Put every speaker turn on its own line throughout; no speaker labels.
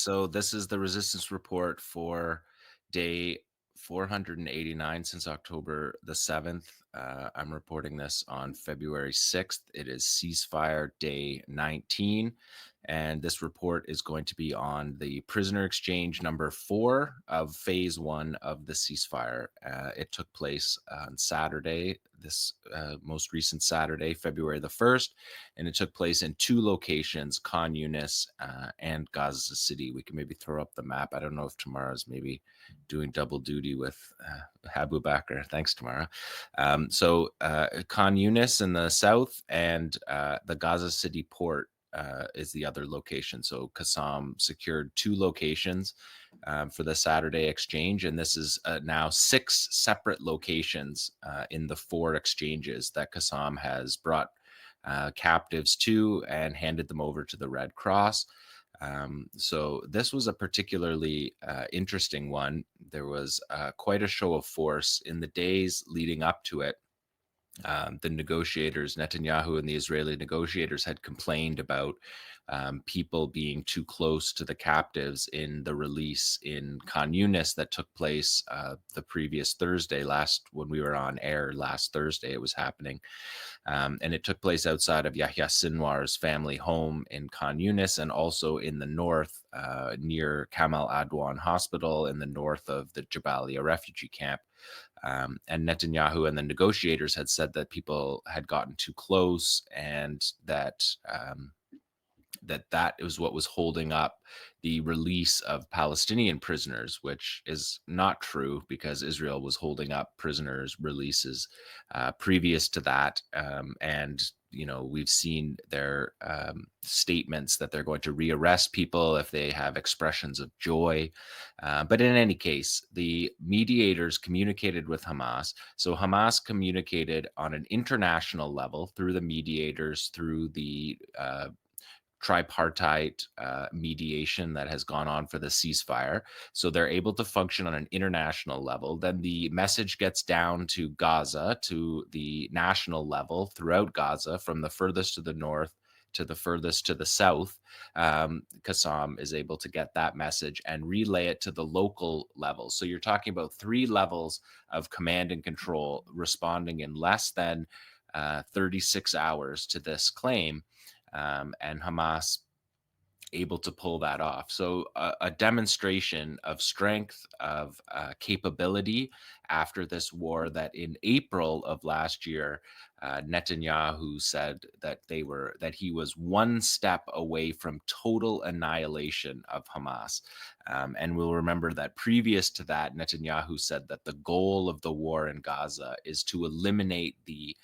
So this is the resistance report for day 489 since October the 7th. I'm reporting this on February 6th. It is ceasefire day 19. And this report is going to be on the prisoner exchange number 4 of phase 1 of the ceasefire. It took place on Saturday, this most recent Saturday, February the 1st, and it took place in 2 locations, Khan Yunis and Gaza City. We can maybe throw up the map. I don't know if Tamara's maybe doing double duty with Habu Bakr. Thanks, Tamara. Khan Yunis in the south and the Gaza City port is the other location. So Qassam secured 2 locations for the Saturday exchange, and this is now 6 separate locations in the 4 exchanges that Qassam has brought captives to and handed them over to the Red Cross. So this was a particularly interesting one. There was quite a show of force in the days leading up to it. The negotiators, Netanyahu and the Israeli negotiators, had complained about people being too close to the captives in the release in Khan Yunis that took place the previous Thursday, when we were on air last Thursday. It was happening. And it took place outside of Yahya Sinwar's family home in Khan Yunis, and also in the north near Kamal Adwan Hospital in the north of the Jabalia refugee camp. And Netanyahu and the negotiators had said that people had gotten too close, and that is what was holding up the release of Palestinian prisoners, which is not true, because Israel was holding up prisoners' releases previous to that. And we've seen their statements that they're going to rearrest people if they have expressions of joy. But in any case, the mediators communicated with Hamas. So Hamas communicated on an international level through the mediators, through the tripartite mediation that has gone on for the ceasefire. So they're able to function on an international level. Then the message gets down to Gaza, to the national level throughout Gaza, from the furthest to the north to the furthest to the south. Qassam is able to get that message and relay it to the local level. So you're talking about 3 levels of command and control responding in less than 36 hours to this claim. And Hamas able to pull that off. So a demonstration of strength, of capability after this war, that in April of last year, Netanyahu said that he was one step away from total annihilation of Hamas. And we'll remember that previous to that, Netanyahu said that the goal of the war in Gaza is to eliminate the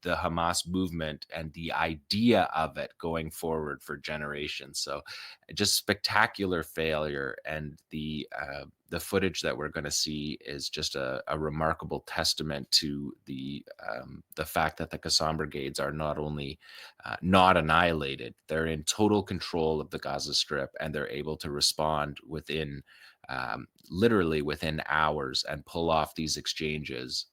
Hamas movement and the idea of it going forward for generations. So just spectacular failure. And the footage that we're going to see is just a remarkable testament to the fact that the Qassam Brigades are not only not annihilated, they're in total control of the Gaza Strip, and they're able to respond within literally within hours and pull off these exchanges.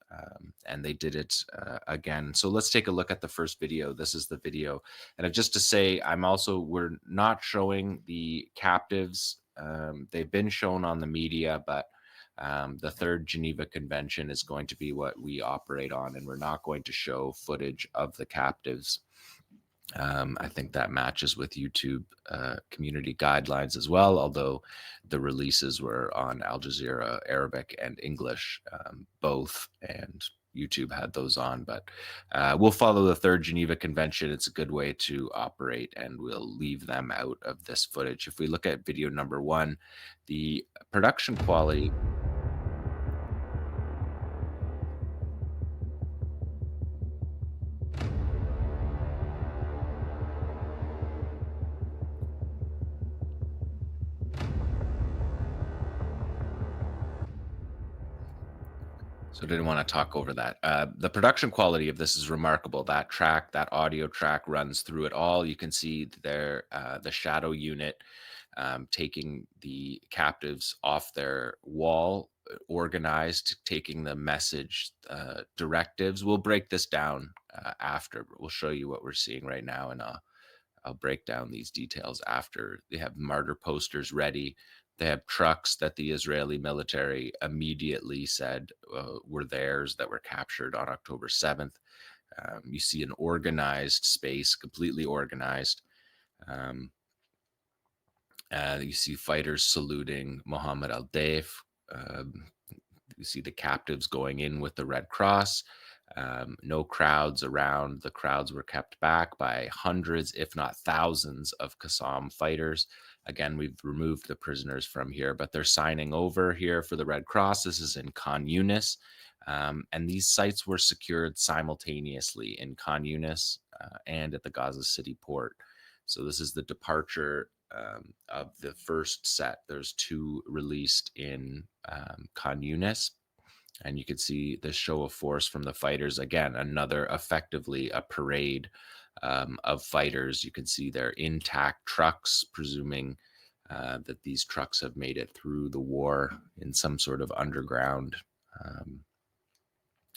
And they did it again. So let's take a look at the first video. This is the video. And just to say, we're not showing the captives. They've been shown on the media, but the Third Geneva Convention is going to be what we operate on, and we're not going to show footage of the captives. I think that matches with YouTube community guidelines as well, although the releases were on Al Jazeera Arabic and English, both, and YouTube had those on. But we'll follow the Third Geneva Convention. It's a good way to operate, and we'll leave them out of this footage. If we look at video number 1, the production quality. So I didn't want to talk over that. The production quality of this is remarkable. That audio track runs through it all. You can see there the shadow unit taking the captives off their wall, organized, taking the message directives. We'll break this down after, but we'll show you what we're seeing right now, and I'll I'll break down these details after. They have martyr posters ready. They have trucks that the Israeli military immediately said were theirs, that were captured on October 7th. You see an organized space, completely organized. Um, you see fighters saluting Mohammed al-Deif. Um, you see the captives going in with the Red Cross. No crowds around. The crowds were kept back by hundreds, if not thousands, of Qassam fighters. Again, we've removed the prisoners from here, but they're signing over here for the Red Cross. This is in Khan Yunis. And these sites were secured simultaneously in Khan Yunis and at the Gaza City port. So this is the departure of the first set. There's two released in Khan Yunis, and you can see the show of force from the fighters. Again, another effectively a parade of fighters. You can see their intact trucks, presuming that these trucks have made it through the war in some sort of underground,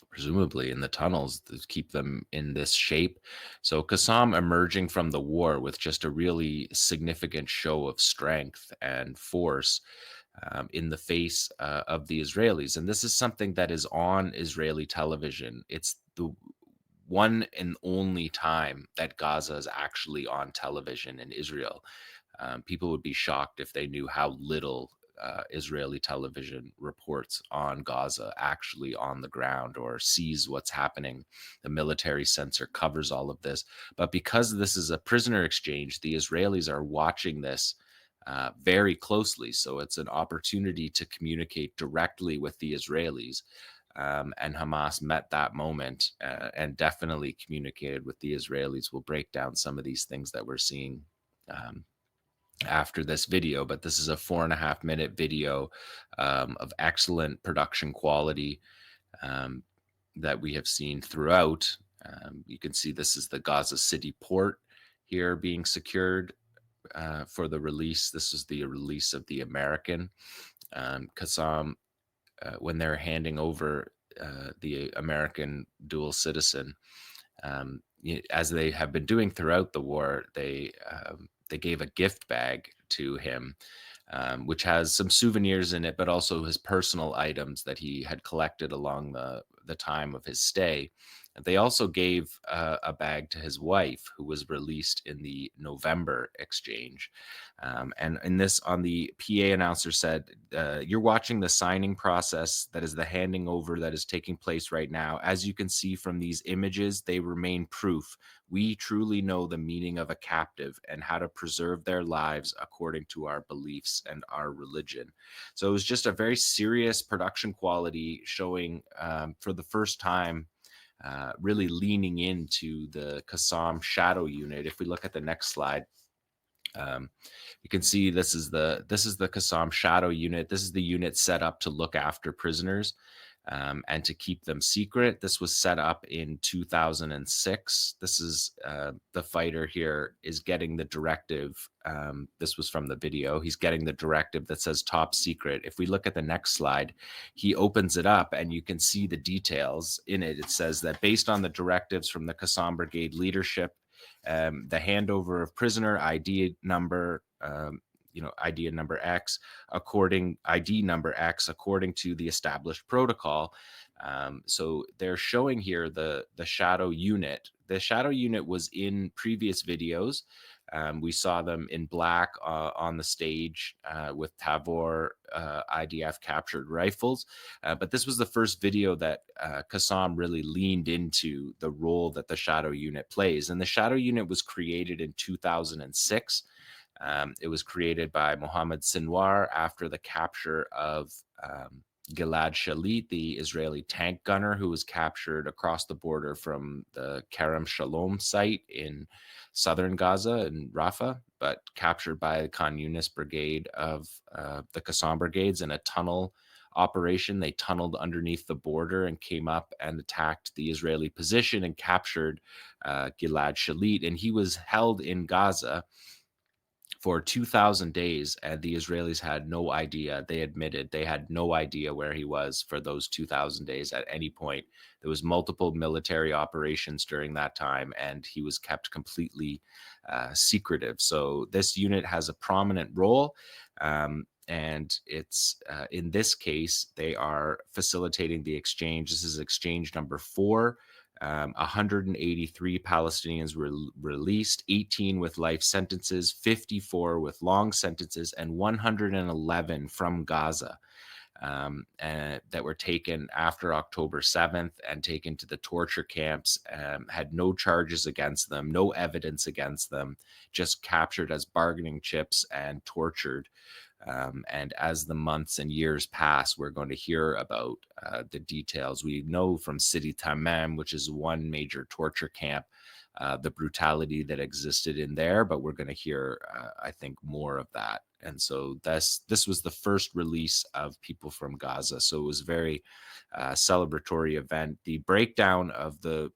presumably in the tunnels, to keep them in this shape. So Qassam emerging from the war with just a really significant show of strength and force in the face of the Israelis. And this is something that is on Israeli television. It's the one and only time that Gaza is actually on television in Israel. People would be shocked if they knew how little Israeli television reports on Gaza actually on the ground or sees what's happening. The military censor covers all of this. But because this is a prisoner exchange, the Israelis are watching this very closely. So it's an opportunity to communicate directly with the Israelis. And Hamas met that moment and definitely communicated with the Israelis. We'll break down some of these things that we're seeing after this video, but this is a 4.5 minute video of excellent production quality that we have seen throughout. You can see this is the Gaza City port here being secured for the release. This is the release of the American. Qassam, when they're handing over the American dual citizen, as they have been doing throughout the war, they gave a gift bag to him, which has some souvenirs in it, but also his personal items that he had collected along the time of his stay. They also gave a bag to his wife, who was released in the November exchange. And in this, on the PA announcer said, "You're watching the signing process. That is the handing over that is taking place right now. As you can see from these images, they remain proof. We truly know the meaning of a captive and how to preserve their lives according to our beliefs and our religion." So it was just a very serious production quality, showing for the first time really leaning into the Qassam shadow unit. If we look at the next slide, you can see this is the Qassam shadow unit. This is the unit set up to look after prisoners and to keep them secret. This was set up in 2006. This is the fighter here is getting the directive. This was from the video. He's getting the directive that says top secret. If we look at the next slide, he opens it up and you can see the details in it. It says that based on the directives from the Qassam Brigade leadership, the handover of prisoner ID number, ID number X, ID number X, according to the established protocol. So they're showing here the shadow unit. The shadow unit was in previous videos. We saw them in black on the stage with Tavor IDF captured rifles. But this was the first video that Qassam really leaned into the role that the shadow unit plays. And the shadow unit was created in 2006. It was created by Mohammed Sinwar after the capture of 𝐤𝐤𝐿 𝐄𝐥𝐞, the Israeli tank gunner who was captured across the border from the Kerem Shalom site in southern Gaza in Rafah, but captured by the Khan Yunis brigade of the Qassam Brigades in a tunnel operation. They tunneled underneath the border and came up and attacked the Israeli position and captured 𝐤𝐤𝐿 𝐄𝐥𝐞. And he was held in Gaza for 2,000 days, and the Israelis had no idea. They admitted they had no idea where he was for those 2,000 days at any point. There was multiple military operations during that time, and he was kept completely secretive. So this unit has a prominent role. And it's in this case, they are facilitating the exchange. This is exchange number 4. 183 Palestinians were released, 18 with life sentences, 54 with long sentences, and 111 from Gaza, and that were taken after October 7th and taken to the torture camps, had no charges against them, no evidence against them, just captured as bargaining chips and tortured. And as the months and years pass, we're going to hear about the details. We know from Sidi Tamam, which is one major torture camp, the brutality that existed in there, but we're going to hear, I think, more of that. And so this was the first release of people from Gaza. So it was a very celebratory event. The breakdown of the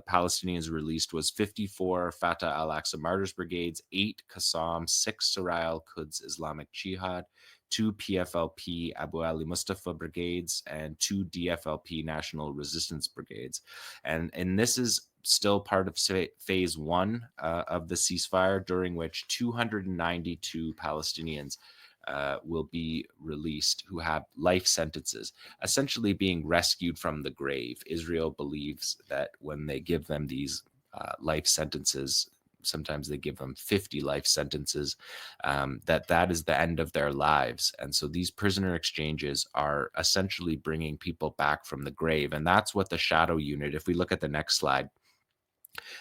Palestinians released was 54 Fatah al-Aqsa Martyrs Brigades, 8 Qassam, 6 𝐐𝐞 𝐄𝐥𝐞𝐜 Islamic Jihad, 2 PFLP Abu Ali Mustafa Brigades, and 2 DFLP National Resistance Brigades. And this is still part of phase 1 of the ceasefire, during which 292 Palestinians will be released who have life sentences, essentially being rescued from the grave. Israel believes that when they give them these life sentences, sometimes they give them 50 life sentences, that is the end of their lives. And so these prisoner exchanges are essentially bringing people back from the grave. And that's what the shadow unit, if we look at the next slide,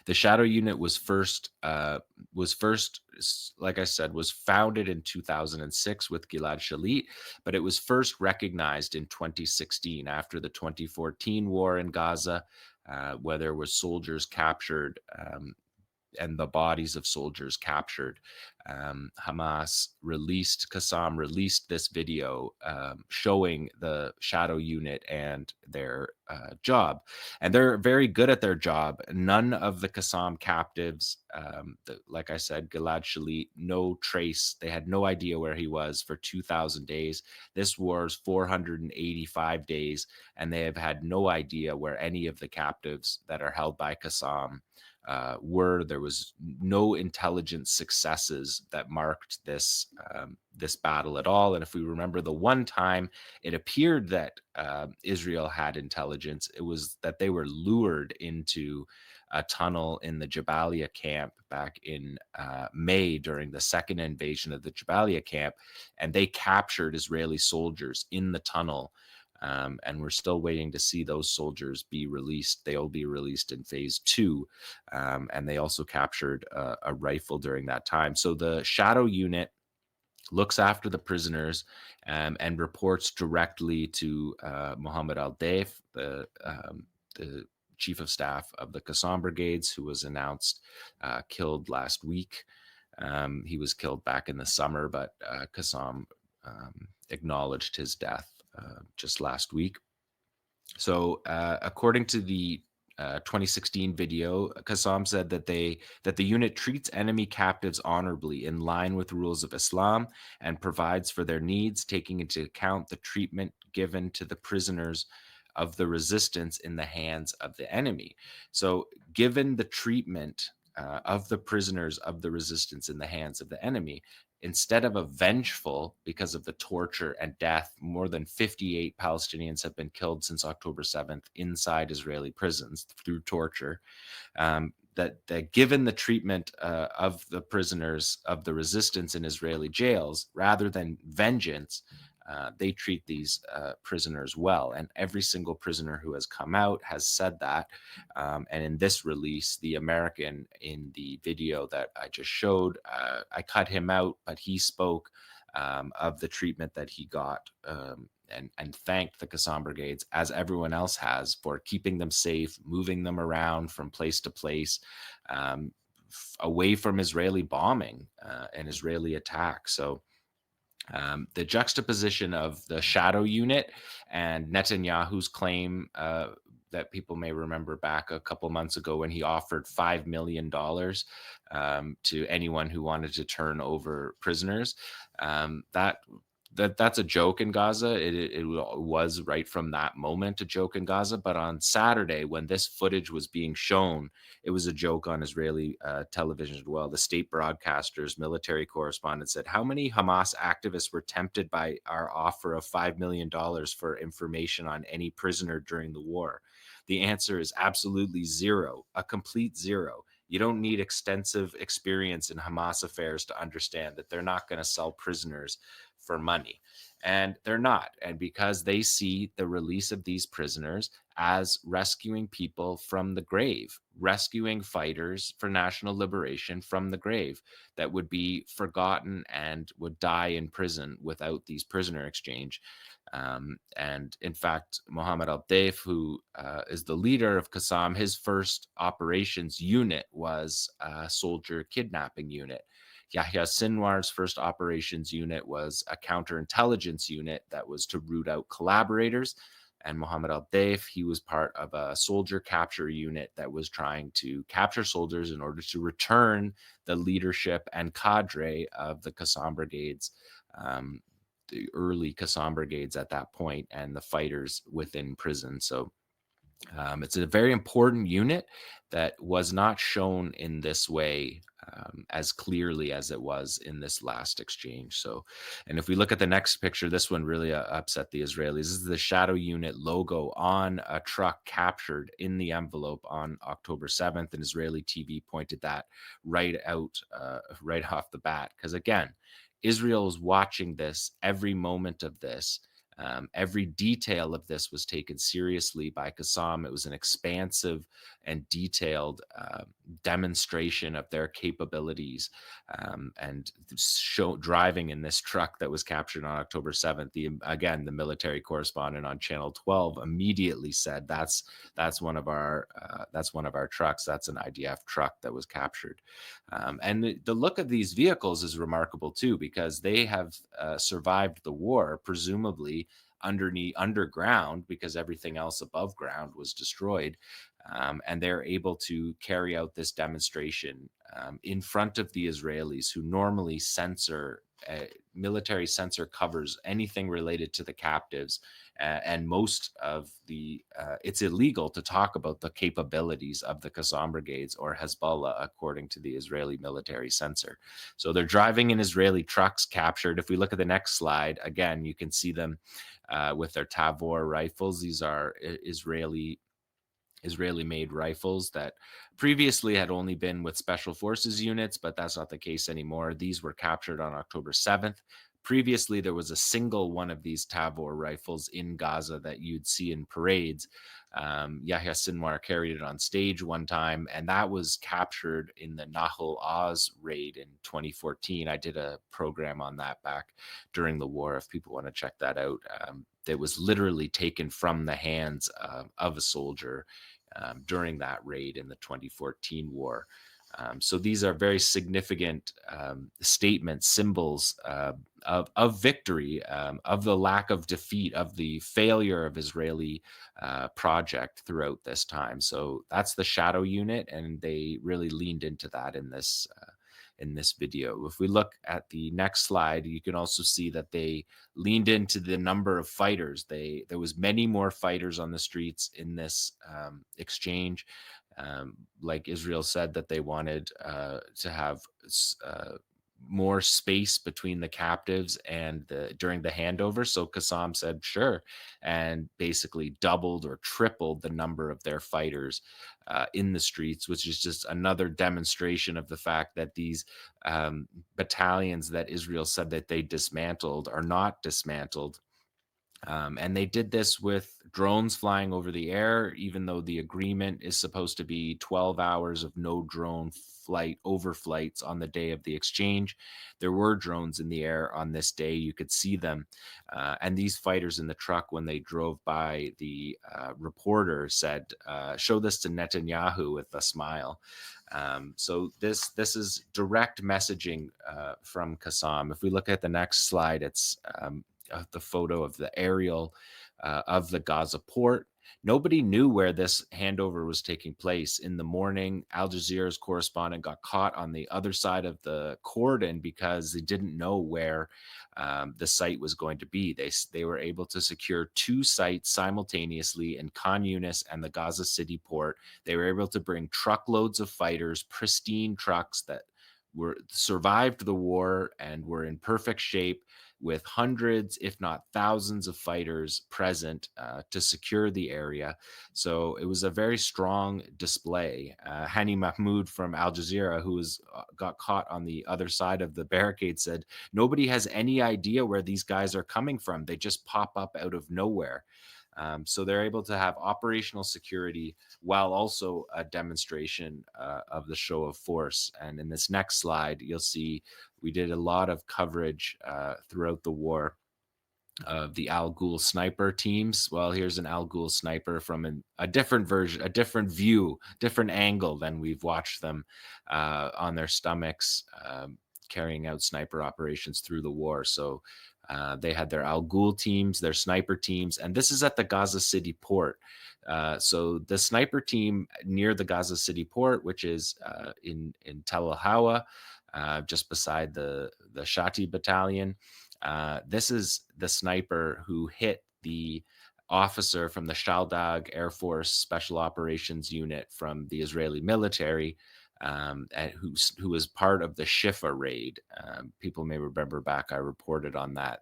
the shadow unit was first, like I said, was founded in 2006 with Gilad Shalit, but it was first recognized in 2016 after the 2014 war in Gaza, where there were soldiers captured, and the bodies of soldiers captured. Qassam released this video showing the shadow unit and their job. And they're very good at their job. None of the Qassam captives, like I said, Gilad Shalit, no trace. They had no idea where he was for 2,000 days. This war is 485 days, and they have had no idea where any of the captives that are held by Qassam there was no intelligence successes that marked this battle at all. And if we remember, the one time it appeared that Israel had intelligence, it was that they were lured into a tunnel in the Jabalia camp back in May during the second invasion of the Jabalia camp, and they captured Israeli soldiers in the tunnel. And we're still waiting to see those soldiers be released. They'll be released in phase 2. And they also captured a rifle during that time. So the shadow unit looks after the prisoners and reports directly to Mohammed al-Deif, the chief of staff of the Qassam Brigades, who was announced killed last week. He was killed back in the summer, but Qassam acknowledged his death just last week. So according to the 2016 video, Qassam said that the unit treats enemy captives honorably in line with rules of Islam and provides for their needs, taking into account the treatment given to the prisoners of the resistance in the hands of the enemy. So given the treatment of the prisoners of the resistance in the hands of the enemy, instead of a vengeful, because of the torture and death, more than 58 Palestinians have been killed since October 7th inside Israeli prisons through torture. That given the treatment of the prisoners of the resistance in Israeli jails, rather than vengeance, they treat these prisoners well. And every single prisoner who has come out has said that. And in this release, the American in the video that I just showed, I cut him out, but he spoke of the treatment that he got, and thanked the Qassam Brigades, as everyone else has, for keeping them safe, moving them around from place to place, away from Israeli bombing and Israeli attack. So the juxtaposition of the shadow unit and Netanyahu's claim that people may remember back a couple months ago when he offered $5 million to anyone who wanted to turn over prisoners. That's a joke in Gaza. It was right from that moment a joke in Gaza. But on Saturday, when this footage was being shown, it was a joke on Israeli television as well. The state broadcaster's military correspondent said, "How many Hamas activists were tempted by our offer of $5 million for information on any prisoner during the war?" The answer is absolutely zero, a complete zero. You don't need extensive experience in Hamas affairs to understand that they're not going to sell prisoners for money. And they're not. And because they see the release of these prisoners as rescuing people from the grave, rescuing fighters for national liberation from the grave that would be forgotten and would die in prison without these prisoner exchange. And in fact, Mohammed al-Deif, who is the leader of Qassam, his first operations unit was a soldier kidnapping unit. 𝐓𝐡𝐞 𝐄𝐥𝐞𝐜 first operations unit was a counterintelligence unit that was to root out collaborators. And Mohammed al-Deif, he was part of a soldier capture unit that was trying to capture soldiers in order to return the leadership and cadre of the Qassam Brigades, the early Qassam Brigades at that point, and the fighters within prison. So it's a very important unit that was not shown in this way as clearly as it was in this last exchange. So, and if we look at the next picture, this one really upset the Israelis. This is the shadow unit logo on a truck captured in the envelope on October 7th. And Israeli TV pointed that right out, right off the bat. Because again, Israel is watching this every moment of this. Every detail of this was taken seriously by Qassam. It was an expansive and detailed demonstration of their capabilities, and driving in this truck that was captured on October 7th. The military correspondent on Channel 12 immediately said, "That's one of our trucks. That's an IDF truck that was captured." And the look of these vehicles is remarkable too, because they have survived the war, presumably underground, because everything else above ground was destroyed. And they're able to carry out this demonstration in front of the Israelis, who normally military censor covers anything related to the captives. And most of it's illegal to talk about the capabilities of the Qassam Brigades or Hezbollah, according to the Israeli military censor. So they're driving in Israeli trucks captured. If we look at the next slide, again, you can see them with their Tavor rifles. These are Israeli-made rifles that previously had only been with special forces units, but that's not the case anymore. These were captured on October 7th. Previously, there was a single one of these Tavor rifles in Gaza that you'd see in parades. 𝐓𝐡𝐞 𝐄𝐥𝐞𝐜 carried it on stage one time, and that was captured in the Nahal Oz raid in 2014. I did a program on that back during the war, if people want to check that out. That was literally taken from the hands of a soldier during that raid in the 2014 war. So these are very significant statements, symbols of victory, of the lack of defeat, of the failure of Israeli project throughout this time. So that's the shadow unit, and they really leaned into that in this video. If we look at the next slide, you can also see that they leaned into the number of fighters. There was many more fighters on the streets in this exchange. Like Israel said, that they wanted to have more space between the captives and during the handover. So Qassam said, sure, and basically doubled or tripled the number of their fighters in the streets, which is just another demonstration of the fact that these battalions that Israel said that they dismantled are not dismantled. And they did this with drones flying over the air, even though the agreement is supposed to be 12 hours of no drone flight overflights on the day of the exchange. There were drones in the air on this day. You could see them. And these fighters in the truck, when they drove by, the reporter said, show this to Netanyahu with a smile. So this is direct messaging from Qassam. If we look at the next slide, it's the photo of the aerial of the Gaza port. Nobody knew where this handover was taking place. In the morning, Al Jazeera's correspondent got caught on the other side of the cordon because they didn't know where the site was going to be. They were able to secure two sites simultaneously in Khan Yunis and the Gaza City port. They were able to bring truckloads of fighters, pristine trucks that were survived the war and were in perfect shape, with hundreds, if not thousands, of fighters present to secure the area. So it was a very strong display. Hani Mahmoud from Al Jazeera, who got caught on the other side of the barricade, said, "Nobody has any idea where these guys are coming from. They just pop up out of nowhere." So they're able to have operational security while also a demonstration of the show of force. And in this next slide, you'll see we did a lot of coverage throughout the war of the Al Ghul sniper teams. Well, here's an Al Ghul sniper from a different version, a different view, different angle than we've watched them on their stomachs carrying out sniper operations through the war. So they had their Al Ghul teams, their sniper teams, and this is at the Gaza City port. So the sniper team near the Gaza City port, which is in Tel El Hawa, just beside the Shati battalion. This is the sniper who hit the officer from the Shaldag Air Force Special Operations Unit from the Israeli military, who was part of the Shifa raid. People may remember back, I reported on that.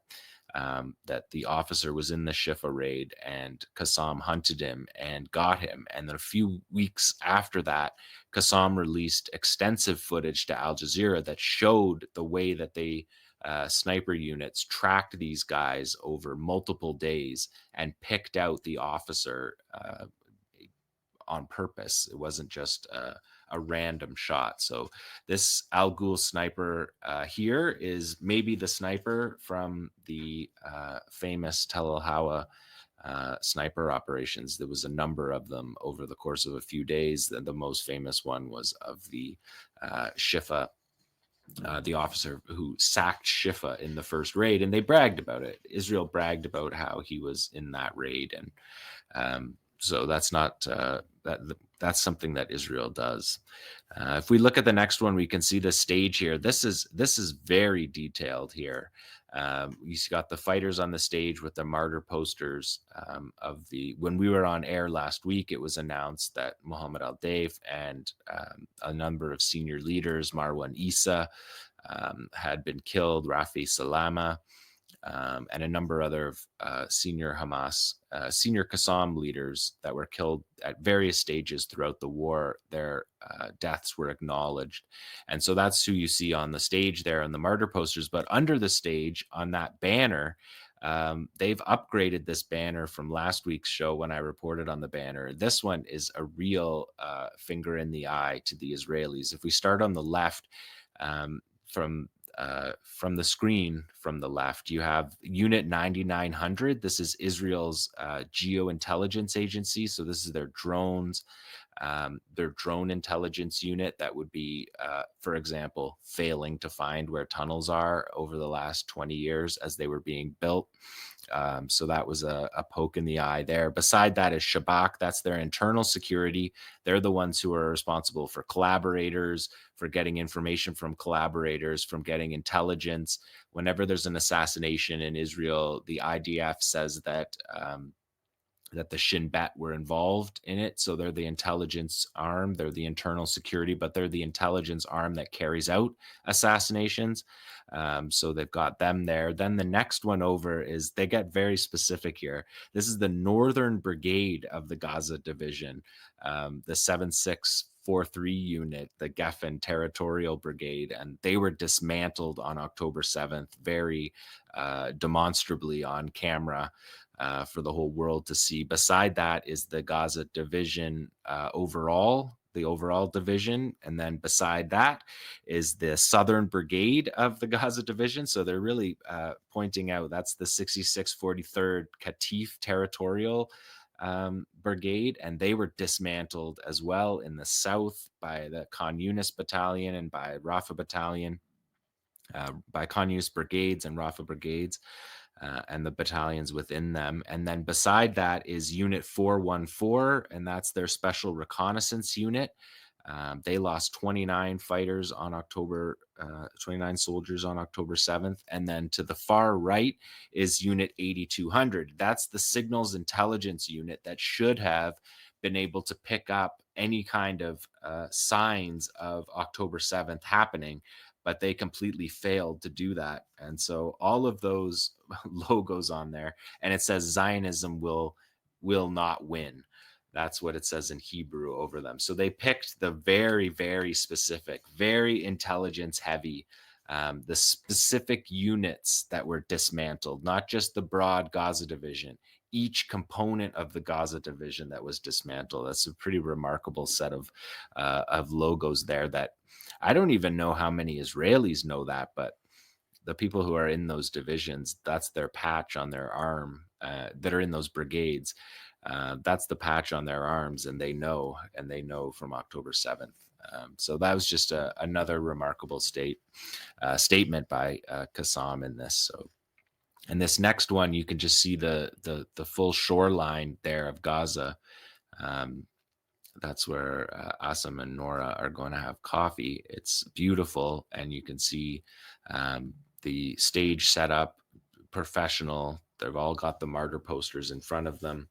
That the officer was in the Shifa raid and Qassam hunted him and got him. And then a few weeks after that, Qassam released extensive footage to Al Jazeera that showed the way that they sniper units tracked these guys over multiple days and picked out the officer on purpose. It wasn't just a random shot. So this Al Ghul sniper here is maybe the sniper from the famous Tel El Hawa sniper operations. There was a number of them over the course of a few days. The most famous one was of the Shifa, the officer who sacked Shifa in the first raid, and they bragged about it. Israel bragged about how he was in that raid, and so that's not that's something that Israel does. If we look at the next one, we can see the stage here. This is very detailed here. You got the fighters on the stage with the martyr posters of the. When we were on air last week, it was announced that Mohammed Al Deif and a number of senior leaders, Marwan Issa, had been killed, Rafi Salama, and a number of other senior Hamas, senior Qassam leaders that were killed at various stages throughout the war. Their deaths were acknowledged. And so that's who you see on the stage there on the martyr posters. But under the stage on that banner, they've upgraded this banner from last week's show when I reported on the banner. This one is a real finger in the eye to the Israelis. If we start on the left, from the screen from the left, you have Unit 9900. This is Israel's geointelligence agency. So this is their drones, their drone intelligence unit that would be, for example, failing to find where tunnels are over the last 20 years as they were being built. So that was a poke in the eye there. Beside that is Shabak. That's their internal security. They're the ones who are responsible for collaborators, for getting information from collaborators, from getting intelligence. Whenever there's an assassination in Israel, the IDF says that that the Shin Bet were involved in it. So they're the intelligence arm, they're the internal security, but they're the intelligence arm that carries out assassinations. So they've got them there. Then the next one over is, they get very specific here. This is the Northern Brigade of the Gaza Division, the 7643 unit, the Geffen Territorial Brigade, and they were dismantled on October 7th, very demonstrably on camera. For the whole world to see. Beside that is the Gaza division overall, the overall division. And then beside that is the Southern Brigade of the Gaza division. So they're really pointing out that's the 6643rd Qatif Territorial Brigade. And they were dismantled as well in the south by the Khan Yunis Battalion and by Rafah Battalion. by 𝐄𝐿 𝐄𝐥𝐞𝐜 brigades and Rafa brigades, and the battalions within them. And then beside that is Unit 414, and that's their special reconnaissance unit. They lost 29 fighters on 29 soldiers on October 7th. And then to the far right is Unit 8200. That's the signals intelligence unit that should have been able to pick up any kind of signs of October 7th happening, but they completely failed to do that. And so all of those logos on there, and it says Zionism will not win. That's what it says in Hebrew over them. So they picked the very, very specific, very intelligence heavy, the specific units that were dismantled, not just the broad Gaza division, each component of the Gaza division that was dismantled. That's a pretty remarkable set of logos there that I don't even know how many Israelis know that, but the people who are in those divisions, that's their patch on their arm, that are in those brigades. That's the patch on their arms, and they know from October 7th. So that was just another remarkable statement by Qassam in this. So, and this next one, you can just see the full shoreline there of Gaza. Um, that's where Qassam and Nora are going to have coffee. It's beautiful, and you can see the stage set up, professional. They've all got the martyr posters in front of them.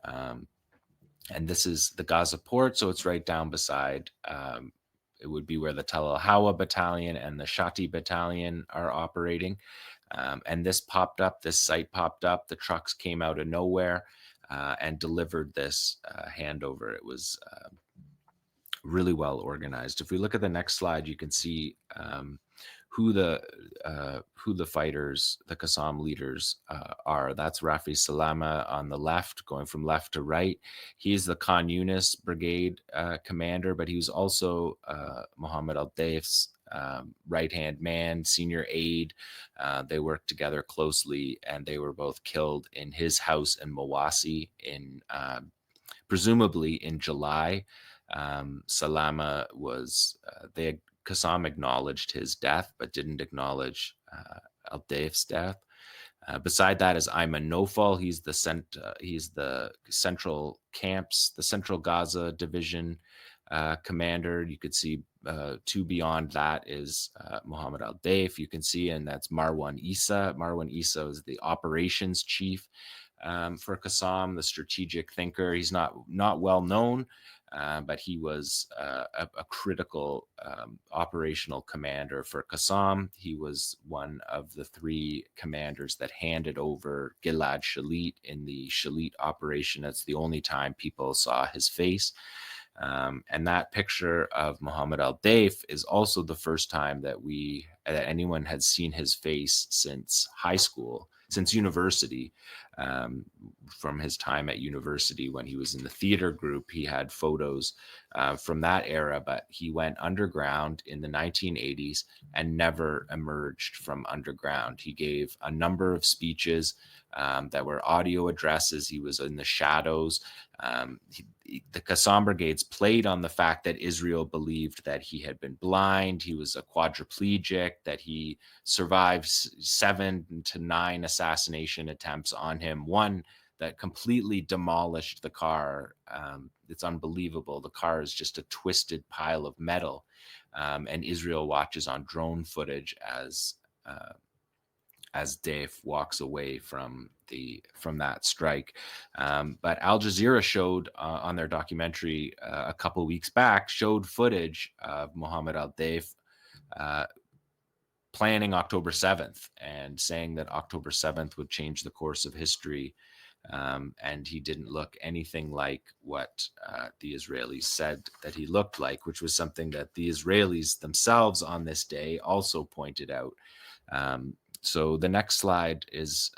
And this is the Gaza port, so it's right down beside. It would be where the Tel al-Hawa battalion and the Shati battalion are operating. And this site popped up. The trucks came out of nowhere and delivered this handover. It was really well organized. If we look at the next slide, you can see who the fighters, the Qassam leaders are. That's Rafi Salama on the left, going from left to right. He's the Khan Yunis brigade commander, but he was also Mohammed al-Daif's right-hand man, senior aide. They worked together closely, and they were both killed in his house in Mawasi in presumably in July. Salama was Qassam acknowledged his death, but didn't acknowledge al-Daif's death. Beside that is Ayman Nofal. He's the central camps, the Central Gaza Division commander. You could see two beyond that is Mohammed al-Daif. You can see, and that's Marwan Issa. Marwan Issa is the operations chief for Qassam, the strategic thinker. He's not well known, but he was a critical operational commander for Qassam. He was one of the three commanders that handed over Gilad Shalit in the Shalit operation. That's the only time people saw his face. And that picture of Mohammed al-Daif is also the first time that anyone had seen his face since high school, since university. From his time at university when he was in the theater group, he had photos from that era, but he went underground in the 1980s and never emerged from underground. He gave a number of speeches that were audio addresses. He was in the shadows. The Qassam Brigades played on the fact that Israel believed that he had been blind, he was a quadriplegic, that he survived 7 to 9 assassination attempts on him. One that completely demolished the car. It's unbelievable. The car is just a twisted pile of metal. And Israel watches on drone footage as Daif walks away from that strike. But Al Jazeera showed on their documentary a couple weeks back, showed footage of Mohammed al-Daif planning October 7th and saying that October 7th would change the course of history. And he didn't look anything like what the Israelis said that he looked like, which was something that the Israelis themselves on this day also pointed out. So the next slide is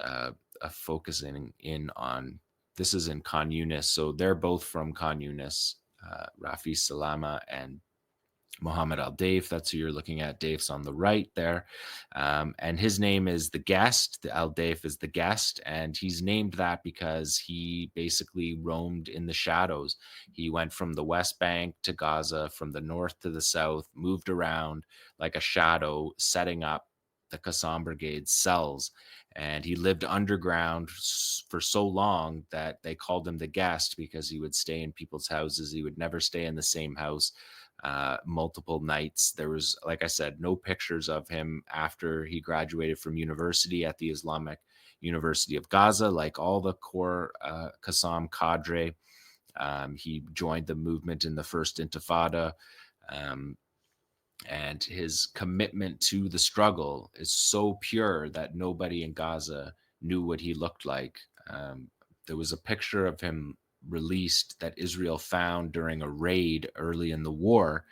focusing in on, this is in Khan Yunis. So they're both from Khan Yunis, Rafi Salama and Mohammed al-Deif, that's who you're looking at. Deif's on the right there. And his name is the guest. The al-Deif is the guest. And he's named that because he basically roamed in the shadows. He went from the West Bank to Gaza, from the north to the south, moved around like a shadow, setting up the Qassam Brigades cells. And he lived underground for so long that they called him the guest because he would stay in people's houses. He would never stay in the same house multiple nights. There was, like I said, no pictures of him after he graduated from university at the Islamic University of Gaza, like all the core Qassam cadre. He joined the movement in the first Intifada. Um, and his commitment to the struggle is so pure that nobody in Gaza knew what he looked like. There was a picture of him released that Israel found during a raid early in the war,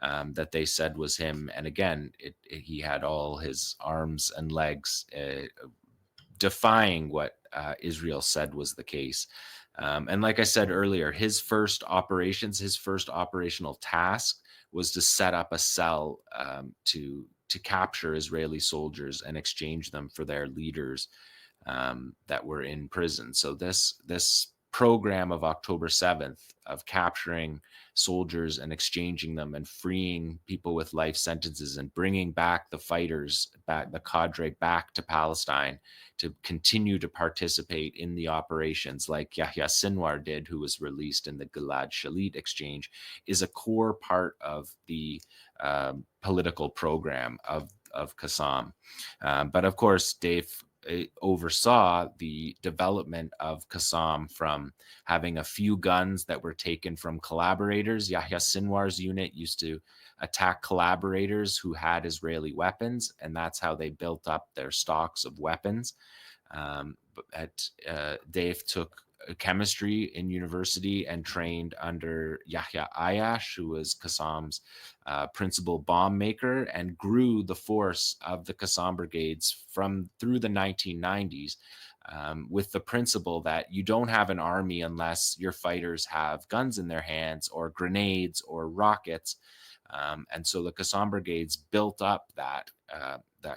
that they said was him. And again, he had all his arms and legs defying what Israel said was the case. And like I said earlier, his first operational task was to set up a cell to capture Israeli soldiers and exchange them for their leaders that were in prison. So this program of October 7th of capturing soldiers and exchanging them and freeing people with life sentences and bringing back the fighters, back the cadre back to Palestine to continue to participate in the operations like 𝐄𝐥𝐿 𝐄𝐿 did, who was released in the Gilad Shalit exchange, is a core part of the political program of Qassam. But of course, Dave oversaw the development of Qassam from having a few guns that were taken from collaborators. Yahya Sinwar's unit used to attack collaborators who had Israeli weapons, and that's how they built up their stocks of weapons. Dave took chemistry in university and trained under Yahya Ayash, who was Qassam's principal bomb maker, and grew the force of the Qassam Brigades through the 1990s, with the principle that you don't have an army unless your fighters have guns in their hands or grenades or rockets. And so the Qassam Brigades built up that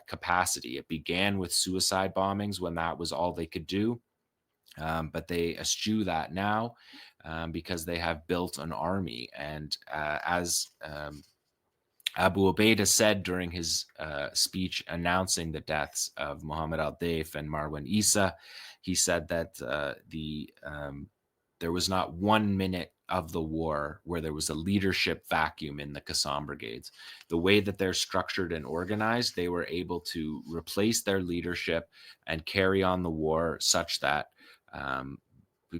capacity. It began with suicide bombings when that was all they could do. But they eschew that now because they have built an army. And as Abu Ubaidah said during his speech announcing the deaths of Mohammed al-Deif and Marwan Issa, he said that there was not 1 minute of the war where there was a leadership vacuum in the Qassam Brigades. The way that they're structured and organized, they were able to replace their leadership and carry on the war such that um,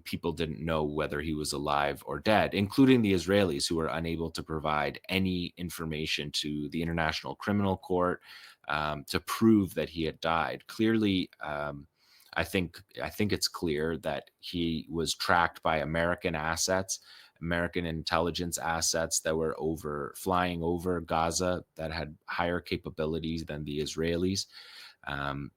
people didn't know whether he was alive or dead, including the Israelis, who were unable to provide any information to the International Criminal Court to prove that he had died. Clearly, I think it's clear that he was tracked by American assets, American intelligence assets that were flying over Gaza that had higher capabilities than the Israelis.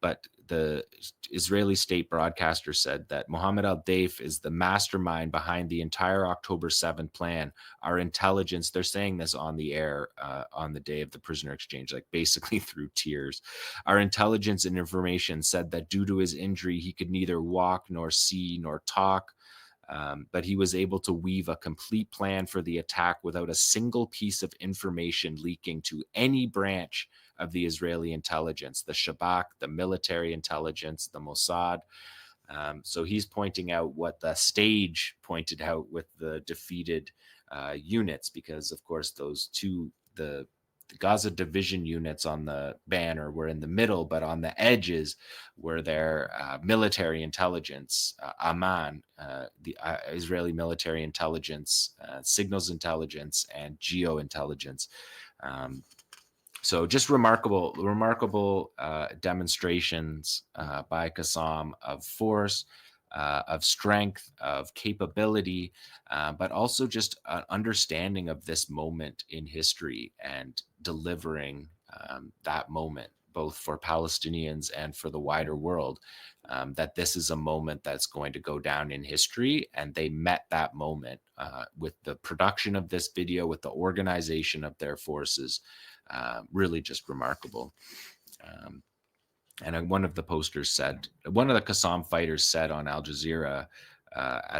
But the Israeli state broadcaster said that Mohammed al-Deif is the mastermind behind the entire October 7th plan. Our intelligence, they're saying this on the air on the day of the prisoner exchange, like basically through tears. Our intelligence and information said that due to his injury, he could neither walk nor see nor talk. But he was able to weave a complete plan for the attack without a single piece of information leaking to any branch of the Israeli intelligence, the Shabak, the military intelligence, the Mossad. So he's pointing out what the stage pointed out with the defeated units, because of course the Gaza division units on the banner were in the middle, but on the edges were their military intelligence, Aman, the Israeli military intelligence, signals intelligence, and geo-intelligence. So just remarkable demonstrations by Qassam of force, of strength, of capability, but also just an understanding of this moment in history and delivering that moment, both for Palestinians and for the wider world, that this is a moment that's going to go down in history. And they met that moment with the production of this video, with the organization of their forces. Really just remarkable. Um, and one of the posters said, one of the Qassam fighters said on Al Jazeera,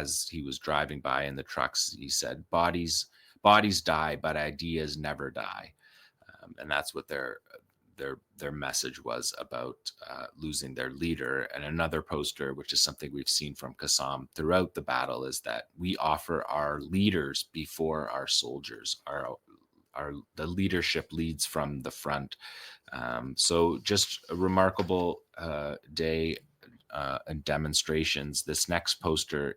as he was driving by in the trucks, he said, bodies die, but ideas never die. And that's what their message was about losing their leader. And another poster, which is something we've seen from Qassam throughout the battle, is that we offer our leaders before our soldiers. The leadership leads from the front. So just a remarkable day and demonstrations. This next poster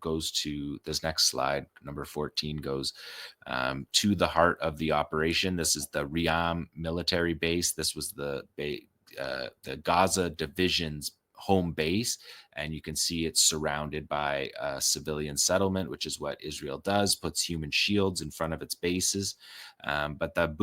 goes to this next slide, number 14, goes to the heart of the operation. This is the 𝐓𝐚𝐝 military base. This was the Gaza division's home base, and you can see it's surrounded by a civilian settlement, which is what Israel does, puts human shields in front of its bases. But the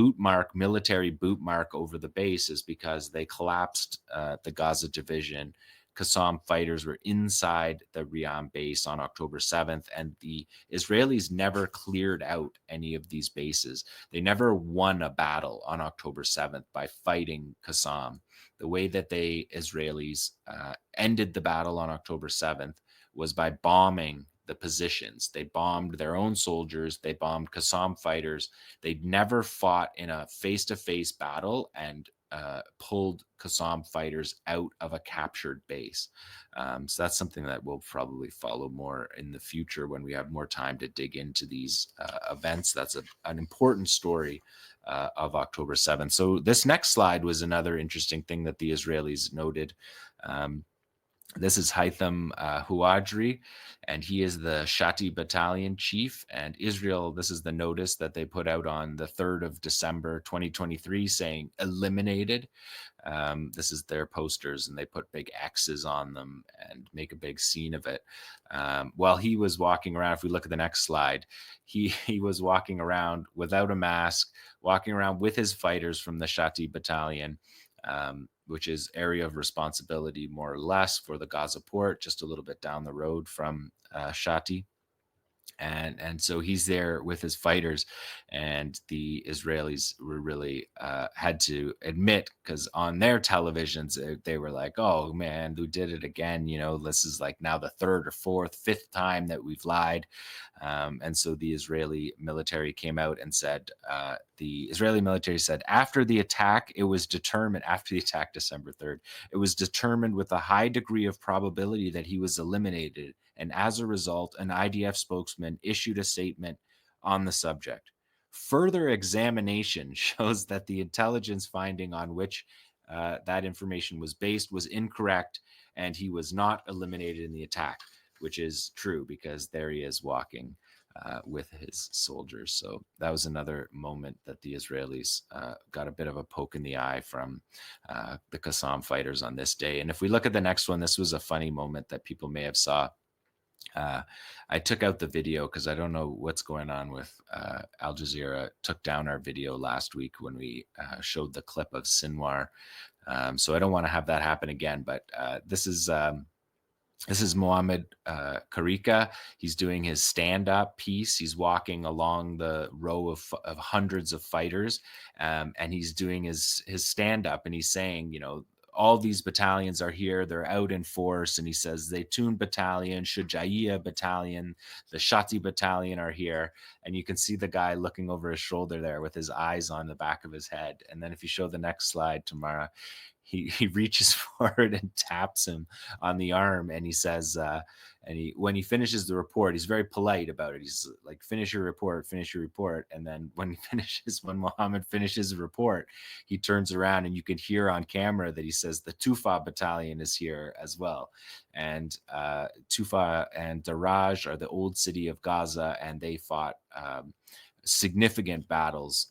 military boot mark over the base is because they collapsed the Gaza division. Qassam fighters were inside the 𝐓𝐚𝐝 base on October 7th, and the Israelis never cleared out any of these bases. They never won a battle on October 7th by fighting Qassam. The way that the Israelis ended the battle on October 7th was by bombing the positions. They bombed their own soldiers. They bombed Qassam fighters. They never fought in a face-to-face battle and pulled Qassam fighters out of a captured base. So that's something that we'll probably follow more in the future when we have more time to dig into these events. That's an important story of October 7th. So this next slide was another interesting thing that the Israelis noted. This is 𝐓𝐡𝐞 𝐄𝐥𝐿, and he is the Shati battalion chief. And Israel, this is the notice that they put out on the 3rd of December, 2023, saying eliminated. This is their posters, and they put big X's on them and make a big scene of it. While he was walking around, if we look at the next slide, he was walking around without a mask, walking around with his fighters from the Shati battalion, which is area of responsibility more or less for the Gaza port, just a little bit down the road from Shati. And so he's there with his fighters, and the Israelis were really had to admit, because on their televisions they were like, oh man, we did it again, this is like now the 3rd or 4th, 5th time that we've lied. And so the Israeli military came out and said, after the attack December 3rd, it was determined with a high degree of probability that he was eliminated. And as a result, an IDF spokesman issued a statement on the subject. Further examination shows that the intelligence finding on which that information was based was incorrect, and he was not eliminated in the attack, which is true because there he is walking with his soldiers. So that was another moment that the Israelis got a bit of a poke in the eye from the Qassam fighters on this day. And if we look at the next one, this was a funny moment that people may have saw. I took out the video because I don't know what's going on with Al Jazeera. Took down our video last week when we showed the clip of Sinwar. So I don't want to have that happen again. But this is Mohammed Karika. He's doing his stand-up piece. He's walking along the row of hundreds of fighters, and he's doing his stand-up, and he's saying, all these battalions are here. They're out in force. And he says, Zaytun battalion, Shujaiya battalion, the Shati battalion are here. And you can see the guy looking over his shoulder there with his eyes on the back of his head. And then if you show the next slide, Tamara, he reaches forward and taps him on the arm, and he says, when he finishes the report, he's very polite about it. He's like, finish your report. And then when Mohammed finishes the report, he turns around and you can hear on camera that he says the Tufa battalion is here as well. And Tufa and Daraj are the old city of Gaza, and they fought significant battles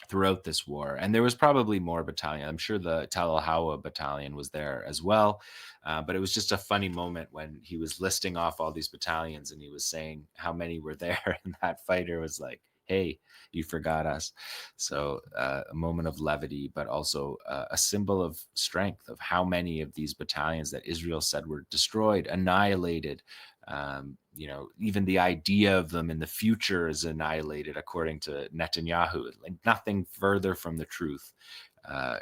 throughout this war. And there was probably more battalion. I'm sure the Tal al-Hawa battalion was there as well. But it was just a funny moment when he was listing off all these battalions and he was saying how many were there. And that fighter was like, hey, you forgot us. So a moment of levity, but also a symbol of strength of how many of these battalions that Israel said were destroyed, annihilated. Even the idea of them in the future is annihilated, according to Netanyahu. Like nothing further from the truth.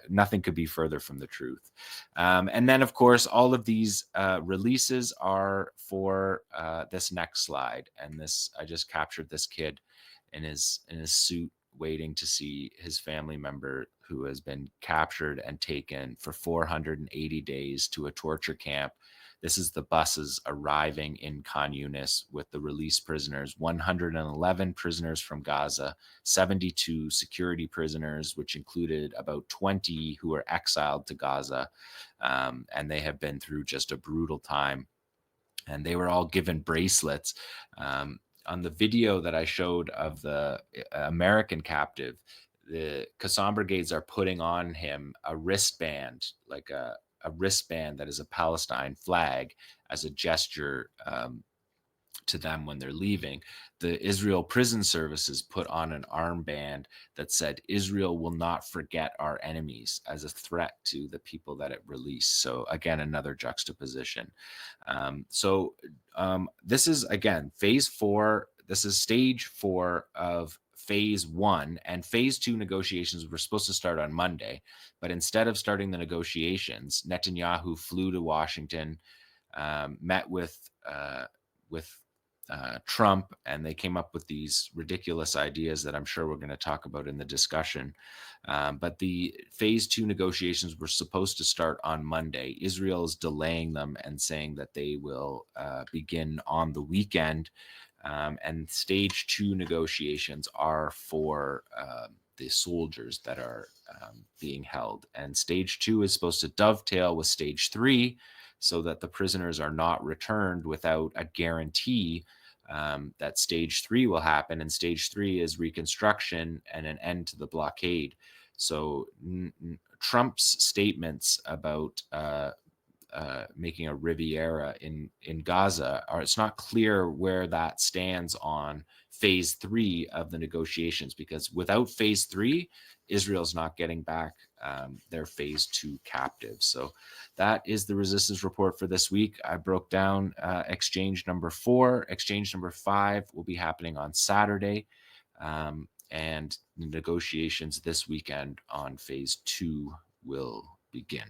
Nothing could be further from the truth. And then, of course, all of these releases are for this next slide. And this, I just captured this kid in his suit, waiting to see his family member who has been captured and taken for 480 days to a torture camp. This is the buses arriving in Khan Yunis with the released prisoners, 111 prisoners from Gaza, 72 security prisoners, which included about 20 who were exiled to Gaza. And they have been through just a brutal time. And they were all given bracelets. On the video that I showed of the American captive, the Qassam Brigades are putting on him a wristband, like a wristband that is a Palestine flag, as a gesture to them when they're leaving. The Israel Prison Services put on an armband that said, Israel will not forget our enemies, as a threat to the people that it released. So again, another juxtaposition. This is, again, phase 4. This is stage 4 of phase 1, and phase 2 negotiations were supposed to start on Monday. But instead of starting the negotiations, Netanyahu flew to Washington, met with Trump, and they came up with these ridiculous ideas that I'm sure we're going to talk about in the discussion. But the phase 2 negotiations were supposed to start on Monday. Israel is delaying them and saying that they will begin on the weekend. And stage 2 negotiations are for the soldiers that are being held. And stage 2 is supposed to dovetail with stage 3, so that the prisoners are not returned without a guarantee that stage 3 will happen. And stage 3 is reconstruction and an end to the blockade. So Trump's statements about making a Riviera in Gaza, it's not clear where that stands on phase 3 of the negotiations, because without phase 3, Israel's not getting back their phase 2 captives. So that is the resistance report for this week. I broke down exchange number 4. Exchange number 5 will be happening on Saturday. And negotiations this weekend on phase 2 will begin.